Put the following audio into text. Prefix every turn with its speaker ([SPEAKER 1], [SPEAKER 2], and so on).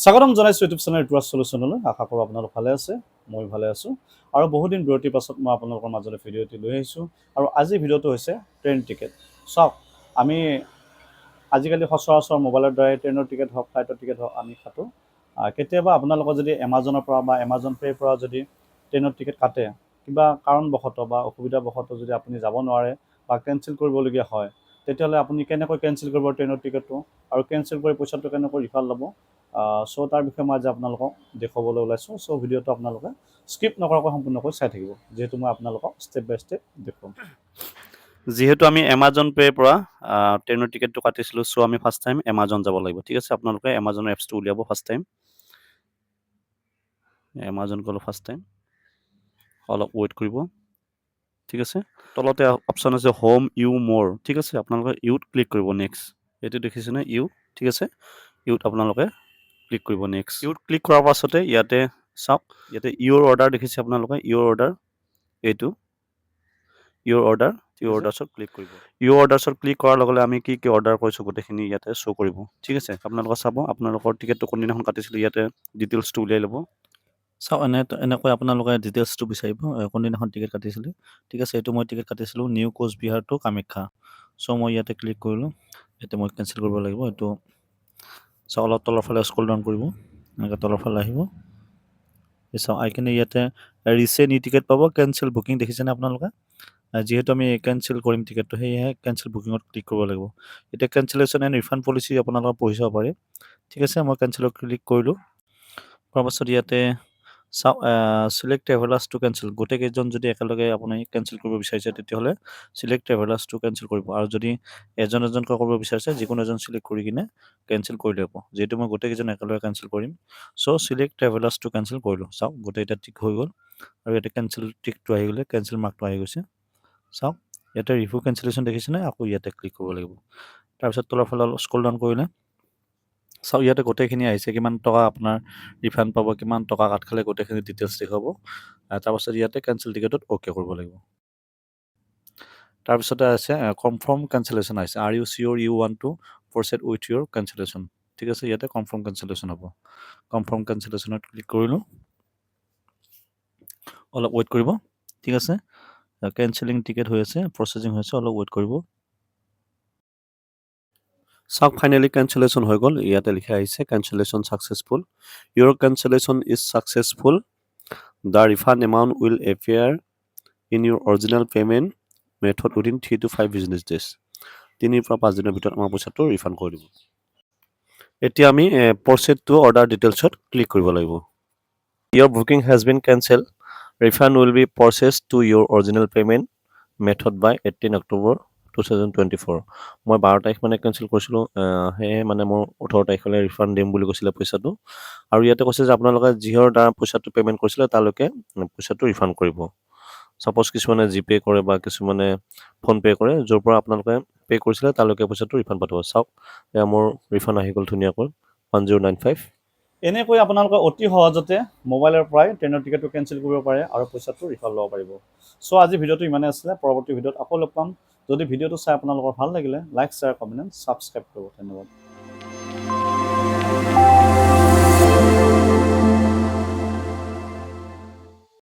[SPEAKER 1] স্বাগতম জনাইছোঁ YouTube channel RituRaz সলিউশ্যনলৈ। আশা কৰোঁ আপোনালোক ভালে আছে, মই ভালে আছোঁ। আৰু বহুদিন বিৰতিৰ পাছত মই আপোনালোকৰ মাজলৈ ভিডিঅ' এটি লৈ আহিছোঁ। আৰু আজিৰ ভিডিঅ'টো হৈছে ট্ৰেইন টিকেট। চাওক, আমি আজিকালি সচৰাচৰ মোবাইলৰ দ্বাৰাই ট্ৰেইনৰ টিকেট হওক, ফ্লাইটৰ টিকেট হওক আমি কাটো। কেতিয়াবা আপোনালোকৰ যদি এমাজনৰ পৰা বা এমাজন পে'ৰ পৰা যদি ট্ৰেইনৰ টিকেট কাটে, কিবা কাৰণবশতঃ বা অসুবিধাবশতঃ যদি আপুনি যাব নোৱাৰে বা কেঞ্চেল কৰিবলগীয়া হয়, তেতিয়াহ'লে আপুনি কেনেকৈ কেঞ্চেল কৰিব ট্ৰেইনৰ টিকেটটো আৰু কেঞ্চেল কৰি পইচাটো কেনেকৈ ৰিফাণ্ড ল'ব। চ' তাৰ বিষয়ে মই আজি আপোনালোকক দেখুৱাবলৈ ওলাইছোঁ। চ' ভিডিঅ'টো আপোনালোকে স্কিপ নকৰাকৈ সম্পূৰ্ণকৈ চাই থাকিব, যিহেতু মই আপোনালোকক ষ্টেপ বাই ষ্টেপ দেখুৱাম। যিহেতু আমি এমাজন পে'ৰ পৰা ট্ৰেইনৰ টিকেটটো কাটিছিলোঁ, চ' আমি ফাৰ্ষ্ট টাইম এমাজন যাব লাগিব। ঠিক আছে, আপোনালোকে এমাজনৰ এপছটো উলিয়াব ফাৰ্ষ্ট টাইম। এমাজন গ'লো ফাৰ্ষ্ট টাইম, অলপ ৱেইট কৰিব। ঠিক আছে, তলতে অপশ্যন আছে হোম ইউ মোৰ। ঠিক আছে, আপোনালোকে ইউত ক্লিক কৰিব নেক্সট। এইটো দেখিছেনে ইউ? ঠিক আছে, ইউত আপোনালোকে ক্লিক কৰিব নেক্সট। ইউত ক্লিক কৰাৰ পাছতে ইয়াতে চাওক, ইয়াতে ইউৰ অৰ্ডাৰ দেখিছে আপোনালোকে, ইউৰ অৰ্ডাৰ এইটো ইউৰ অৰ্ডাৰ্ছত ক্লিক কৰিব। ইউৰ অৰ্ডাৰ্ছত ক্লিক কৰাৰ লগে লগে আমি কি কি অৰ্ডাৰ কৰিছোঁ গোটেইখিনি ইয়াতে শ্ব' কৰিব। ঠিক আছে, আপোনালোকে চাব আপোনালোকৰ টিকেটটো কোনদিনাখন কাটিছিলোঁ, ইয়াতে ডিটেইলছটো উলিয়াই ল'ব। চাওক, এনেকৈ আপোনালোকে ডিটেইলছটো বিচাৰিব কোনদিনাখন টিকেট কাটিছিলে। ঠিক আছে, এইটো মই টিকেট কাটিছিলোঁ নিউ কোচবিহাৰ টু কামাখ্যা। চ' মই ইয়াতে ক্লিক কৰিলোঁ। ইয়াতে মই কেঞ্চেল কৰিব লাগিব এইটো। চাওক, অলপ তলৰ ফালে স্ক্ৰল ডাউন কৰিব, এনেকৈ তলৰ ফালে আহিব। চাওক, আহি কিনে ইয়াতে ৰিচেণ্ট ই টিকেট পাব, কেঞ্চেল বুকিং দেখিছেনে আপোনালোকে। যিহেতু আমি কেঞ্চেল কৰিম টিকেটটো, সেয়েহে কেঞ্চেল বুকিঙত ক্লিক কৰিব লাগিব। এতিয়া কেঞ্চেলেশ্যন এণ্ড ৰিফাণ্ড পলিচি আপোনালোকে পঢ়ি চাব পাৰে। ঠিক আছে, মই কেঞ্চেলত ক্লিক কৰিলোঁ। কৰাৰ পাছত ইয়াতে চাওক, চিলেক্ট ট্ৰেভেলাৰ্ছ টু কেঞ্চেল। গোটেইকেইজন যদি একেলগে আপুনি কেঞ্চেল কৰিব বিচাৰিছে, তেতিয়াহ'লে চিলেক্ট ট্ৰেভেলাৰ্ছ টু কেঞ্চেল কৰিব। আৰু যদি এজন এজনকৈ কৰিব বিচাৰিছে, যিকোনো এজন চিলেক্ট কৰি কিনে কেঞ্চেল কৰি ল'ব। যিহেতু মই গোটেইকেইজন একেলগে কেঞ্চেল কৰিম, চ' চিলেক্ট ট্ৰেভেলাৰ্ছ টু কেঞ্চেল কৰিলোঁ। চাওক, গোটেই এতিয়া টিক হৈ গ'ল আৰু ইয়াতে কেঞ্চেল টিকটো আহি গ'লে, কেঞ্চেল মাৰ্কটো আহি গৈছে। চাওক, ইয়াতে ৰিভিউ কেঞ্চেলেশ্যন দেখিছেনে, আকৌ ইয়াতে ক্লিক কৰিব লাগিব। তাৰপিছত তলৰ ফালে অলপ স্ক্ৰল ডাউন কৰিলে চাওক, ইয়াতে গোটেইখিনি আহিছে, কিমান টকা আপোনাৰ ৰিফাণ্ড পাব, কিমান টকা কাট খালে, গোটেইখিনি ডিটেইলছ দেখাব। তাৰপাছত ইয়াতে কেঞ্চেল টিকেটত অ'কে কৰিব লাগিব। তাৰপিছতে আছে কনফাৰ্ম কেঞ্চেলেশ্যন আহিছে, are you sure you want to proceed with your cancellation. ঠিক আছে, ইয়াতে কনফাৰ্ম কেঞ্চেলেশ্যন হ'ব। কনফাৰ্ম কেঞ্চেলেশ্যনত ক্লিক কৰিলোঁ, অলপ ৱেইট কৰিব। ঠিক আছে, কেঞ্চেলিং টিকেট হৈ আছে, প্ৰচেছিং হৈছে, অলপ ৱেইট কৰিব। চাওক, ফাইনেলি কেঞ্চেলেশ্যন হৈ গ'ল। ইয়াতে লিখা আহিছে cancellation successful, your cancellation is successful, the refund amount will appear in your original payment method within 3 to 5 business days. 3 পৰা 5 দিনৰ ভিতৰত আমাৰ পইচাটো ৰিফাণ্ড কৰি দিব। এতিয়া আমি প্ৰচিড টু অৰ্ডাৰ ডিটেইলছত ক্লিক কৰিব লাগিব। Your booking has been cancel, refund will be process to your original payment method by 18 October 2024। মই 12 তাৰিখ মানে কেঞ্চেল কৰিছিলোঁ, সেয়ে মানে মোৰ 18 তাৰিখলৈ ৰিফাণ্ড দিম বুলি কৈছিলে পইচাটো। আৰু ইয়াতে কৈছে যে আপোনালোকে যিহৰ দ্বাৰা পইচাটো পে'মেণ্ট কৰিছিলে তালৈকে পইচাটো ৰিফাণ্ড কৰিব। ছাপ'জ কিছুমানে জিপে' কৰে বা কিছুমানে ফোনপে' কৰে, য'ৰ পৰা আপোনালোকে পে' কৰিছিলে তালৈকে পইচাটো ৰিফাণ্ড পাব। চাওক, এয়া মোৰ ৰিফাণ্ড আহি গ'ল ধুনীয়াকৈ 1095। এনেকৈ আপোনালোকে অতি সহজতে মোবাইলৰ পৰাই ট্ৰেইনৰ টিকেটটো কেঞ্চেল কৰিব পাৰে আৰু পইচাটো ৰিফাণ্ড ল'ব পাৰিব। চ' আজি ভিডিঅ'টো ইমানেই আছিলে, পৰৱৰ্তী ভিডিঅ'ত আকৌ লগ পাম। যদি ভিডিঅ'টো চাই আপোনালোকৰ ভাল লাগিলে, লাইক, শ্বেয়াৰ, কমেণ্ট, ছাবস্ক্ৰাইব কৰিব। ধন্যবাদ।